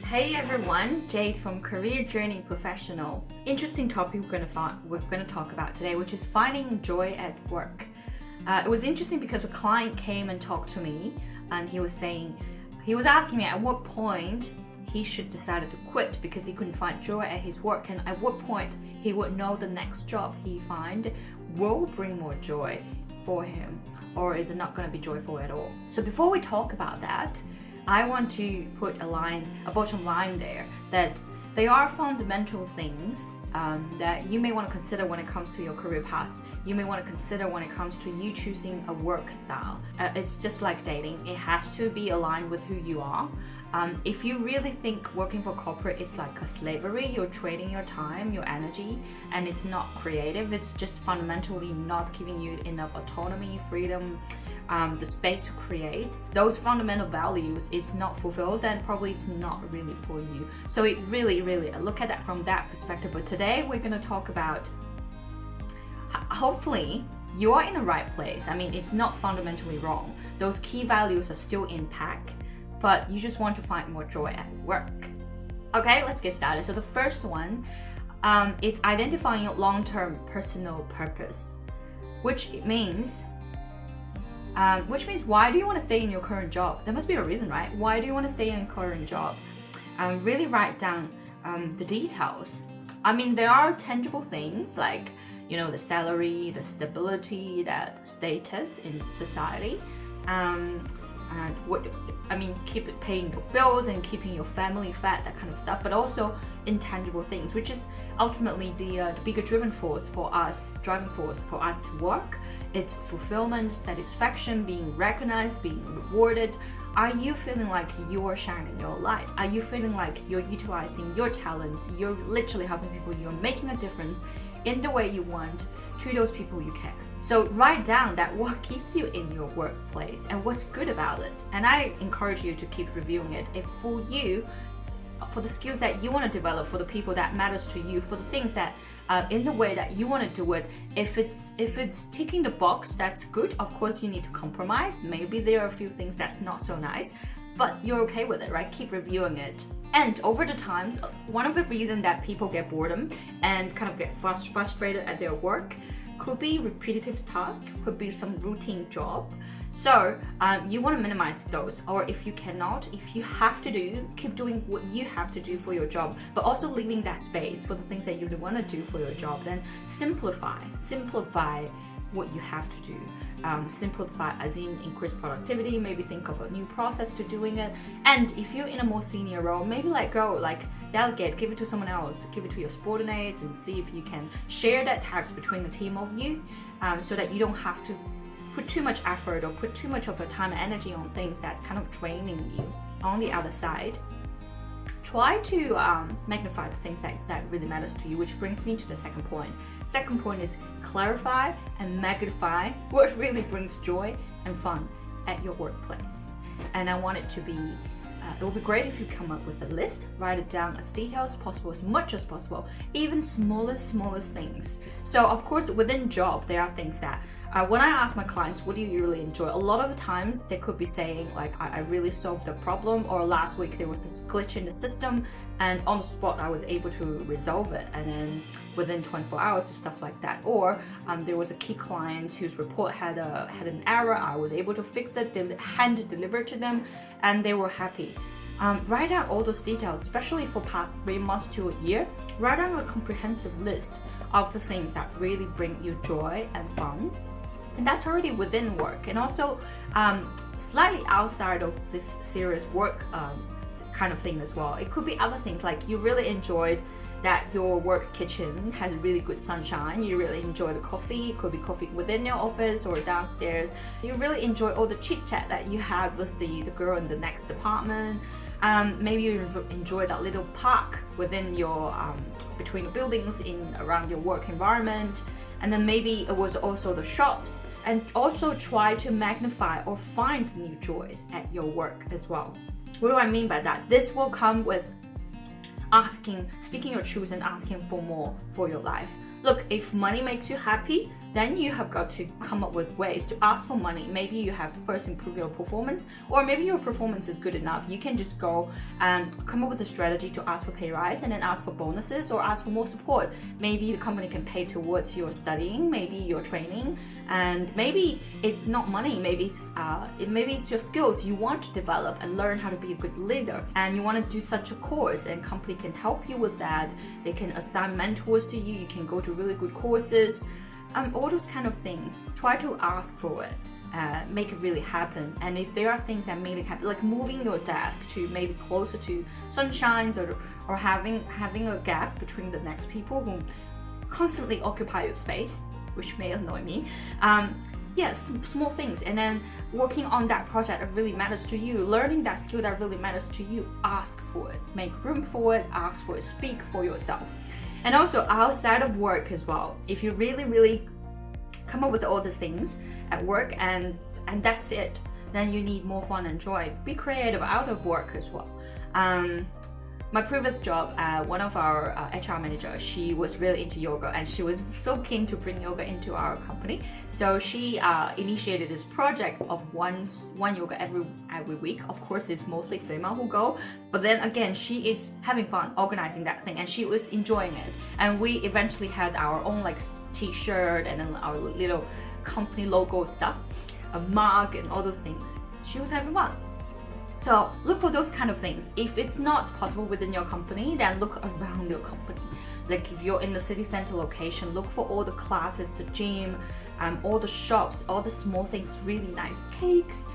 Hey everyone, Jade from Career Journey Professional. Interesting topic we're going to talk about today, which is finding joy at work. It was interesting because a client came and talked to me, and he was asking me at what point he should decide to quit because he couldn't find joy at his work, and at what point he would know the next job he find will bring more joy for him, or is it not going to be joyful at all. So before we talk about that, I want to put a bottom line there, that there are fundamental things that you may want to consider when it comes to your career path. You may want to consider when it comes to you choosing a work style. It's just like dating. It has to be aligned with who you are. If you really think working for corporate is like a slavery, you're trading your time, your energy, and it's not creative, it's just fundamentally not giving you enough autonomy, freedom, the space to create, those fundamental values is not fulfilled, then probably it's not really for you. So it really look at that from that perspective. But today we're going to talk about, hopefully you are in the right place. I mean, it's not fundamentally wrong. Those key values are still intact, but you just want to find more joy at work. Okay, let's get started. So the first one, it's identifying your long-term personal purpose, which means why do you want to stay in your current job? There must be a reason, right? Why do you want to stay in your current job? Really write down the details. I mean, there are tangible things like, the salary, the stability, that status in society, and keep paying your bills and keeping your family fed, that kind of stuff. But also intangible things, which is ultimately the bigger driving force for us to work. It's fulfillment, satisfaction, being recognized, being rewarded. Are you feeling like you're shining your light? Are you feeling like you're utilizing your talents? You're literally helping people. You're making a difference in the way you want to those people you care. So write down that what keeps you in your workplace and what's good about it. And I encourage you to keep reviewing it. If for you, for the skills that you want to develop, for the people that matters to you, for the things that in the way that you want to do it, if it's ticking the box, that's good. Of course, you need to compromise. Maybe there are a few things that's not so nice, but you're okay with it, right? Keep reviewing it. And over the times, one of the reasons that people get boredom and kind of get frustrated at their work could be repetitive task, could be some routine job. So you want to minimize those, or if you have to keep doing what you have to do for your job, but also leaving that space for the things that you really want to do for your job. Then simplify what you have to do. Simplify as in increase productivity, maybe think of a new process to doing it. And if you're in a more senior role, maybe let go, like delegate, give it to someone else, give it to your subordinates, and see if you can share that task between the team of you, so that you don't have to put too much effort or put too much of your time and energy on things that's kind of draining you. On the other side, try to magnify the things that really matters to you, which brings me to the second point. Second point is clarify and magnify what really brings joy and fun at your workplace. And I want it to be, it would be great if you come up with a list, write it down as detailed as possible, as much as possible, even smallest things. So of course, within job, there are things that, when I ask my clients, what do you really enjoy? A lot of the times they could be saying like, I really solved a problem, or last week there was this glitch in the system and on the spot I was able to resolve it, and then within 24 hours or stuff like that. Or there was a key client whose report had an error, I was able to fix it, hand deliver to them, and they were happy. Write down all those details, especially for past 3 months to a year. Write down a comprehensive list of the things that really bring you joy and fun. And that's already within work, and also slightly outside of this serious work kind of thing as well. It could be other things, like you really enjoyed that your work kitchen has really good sunshine, you really enjoy the coffee. It could be coffee within your office or downstairs. You really enjoy all the chit chat that you have with the girl in the next department. Maybe you enjoy that little park within your between the buildings around your work environment. And then maybe it was also the shops. And also try to magnify or find new joys at your work as well. What do I mean by that? This will come with speaking your truth and asking for more for your life. Look, if money makes you happy, then you have got to come up with ways to ask for money. Maybe you have to first improve your performance, or maybe your performance is good enough. You can just go and come up with a strategy to ask for pay rise, and then ask for bonuses or ask for more support. Maybe the company can pay towards your studying, maybe your training, and maybe it's not money. Maybe it's your skills you want to develop and learn how to be a good leader, and you want to do such a course, and company can help you with that. They can assign mentors to you. You can go to really good courses. All those kind of things. Try to ask for it. Make it really happen. And if there are things that make it happen, like moving your desk to maybe closer to sunshines, or having a gap between the next people who constantly occupy your space, which may annoy me. Yes, small things. And then working on that project that really matters to you, learning that skill that really matters to you, ask for it. Make room for it, ask for it, speak for yourself. And also outside of work as well. If you really come up with all these things at work and that's it, then you need more fun and joy. Be creative out of work as well. My previous job, one of our HR managers, she was really into yoga, and she was so keen to bring yoga into our company. So she initiated this project of one yoga every week. Of course, it's mostly female who go, but then again, she is having fun organizing that thing, and she was enjoying it. And we eventually had our own like t-shirt, and then our little company logo stuff, a mug, and all those things. She was having fun. So look for those kind of things. If it's not possible within your company, then look around your company. Like if you're in the city center location, look for all the classes, the gym, all the shops, all the small things, really nice cakes,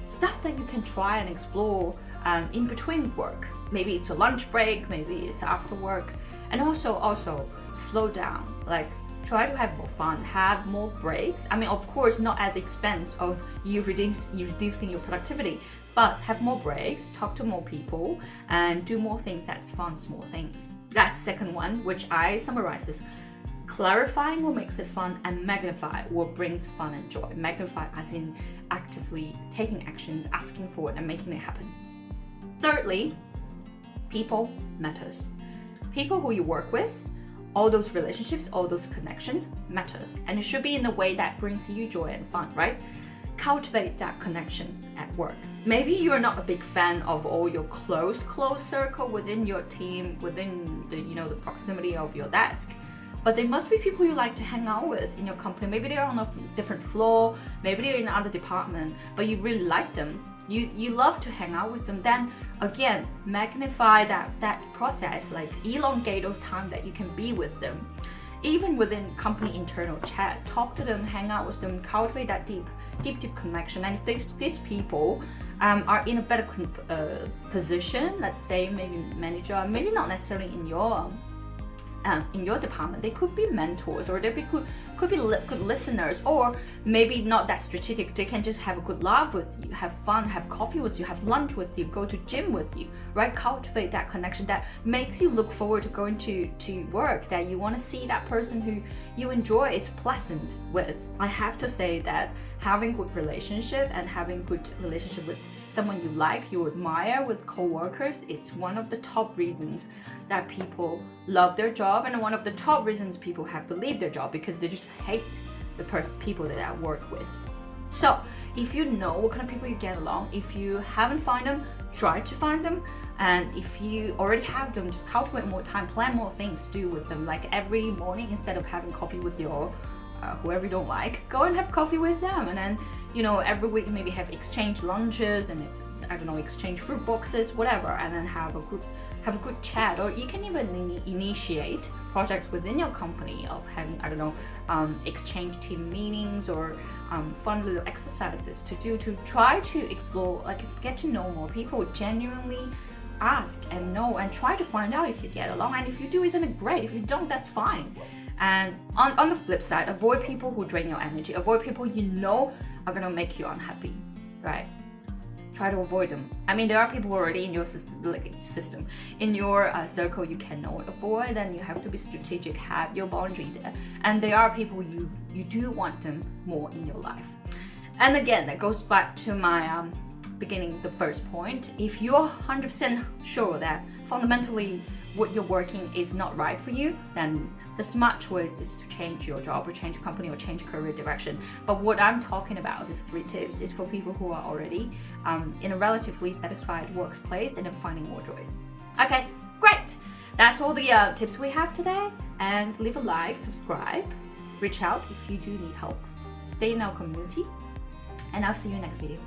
stuff that you can try and explore in between work. Maybe it's a lunch break, maybe it's after work. And also slow down. Like try to have more fun, have more breaks. I mean, of course, not at the expense of you reducing your productivity, but have more breaks, talk to more people, and do more things that's fun, small things. That's second one, which I summarize as clarifying what makes it fun, and magnify what brings fun and joy. Magnify as in actively taking actions, asking for it, and making it happen. Thirdly, people matters. People who you work with, all those relationships, all those connections matters, and it should be in a way that brings you joy and fun, right? Cultivate that connection at work. Maybe you're not a big fan of all your close circle within your team, within the proximity of your desk, but there must be people you like to hang out with in your company. Maybe they're on a different floor, maybe they're in another department, but you really like them. You love to hang out with them. Then again, magnify that process, like elongate those time that you can be with them. Even within company internal chat, talk to them, hang out with them, cultivate that deep connection. And if these people are in a better position, let's say maybe manager, maybe not necessarily in your department, they could be mentors, or they could be good listeners, or maybe not that strategic. They can just have a good laugh with you, have fun, have coffee with you, have lunch with you, go to gym with you, right? Cultivate that connection that makes you look forward to going to work, that you want to see that person who you enjoy, it's pleasant with. I have to say that having good relationship with someone you like, you admire, with co-workers, it's one of the top reasons that people love their job, and one of the top reasons people have to leave their job, because they just hate the people that I work with. So if you know what kind of people you get along, if you haven't found them, try to find them. And if you already have them, just cultivate more time, plan more things to do with them. Like every morning, instead of having coffee with your whoever you don't like, go and have coffee with them. And then every week maybe have exchange lunches, and exchange fruit boxes, whatever, and then have a good chat. Or you can even initiate projects within your company of having exchange team meetings, or fun little exercises to do, to try to explore, like get to know more people. Genuinely ask and know, and try to find out if you get along. And if you do, isn't it great? If you don't, that's fine. And on the flip side, avoid people who drain your energy. Avoid people are gonna make you unhappy, right? Try to avoid them. I mean, there are people already in your system, in your circle you cannot avoid, and you have to be strategic, have your boundary there. And there are people you do want them more in your life. And again, that goes back to my beginning, the first point. If you're 100% sure that fundamentally what you're working is not right for you, then the smart choice is to change your job or change company or change career direction. But what I'm talking about, these 3 tips, is for people who are already in a relatively satisfied workplace and then finding more joys. Okay, great. That's all the tips we have today. And leave a like, subscribe, reach out if you do need help. Stay in our community, and I'll see you next video.